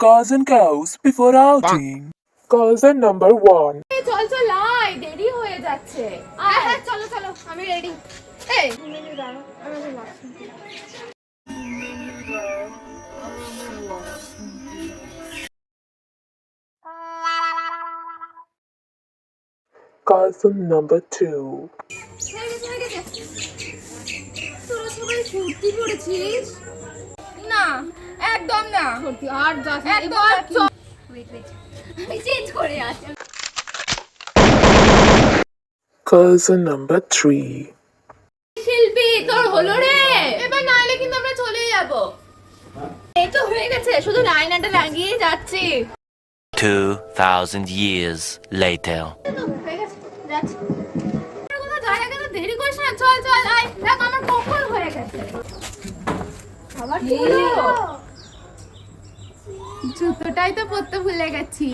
cousin cows before outing. Cousin number 1. চল চল আয়, দেরি হয়ে যাচ্ছে। হ্যাঁ চলো চলো, আমি রেডি। এই মিনি দাঁড়া, আমি লাগছি। Cousin number 2. তোরা সবাই কুর্তি পরেছিস? না একদম না, সত্যি আর যাস না। এবার চল, ওয়েট আমি চেঞ্জ করে আসি। Cousin number 3. শিল্পী তোর হলো রে, এবার না এলে কিন্তু আমরা চলে যাব। এই তো হয়ে গেছে, শুধু লাইনাটা লাগিয়ে যাচ্ছি। 2000 years later. হয়ে গেছে, যাচ্ছি। কোনো জায়গা কেন দেরি করিস না, চল চল আয়। দেখ আমার কখন হয়ে গেছে। আবার কি হলো? জুতোটাই তো পরতে ভুলে গেছি।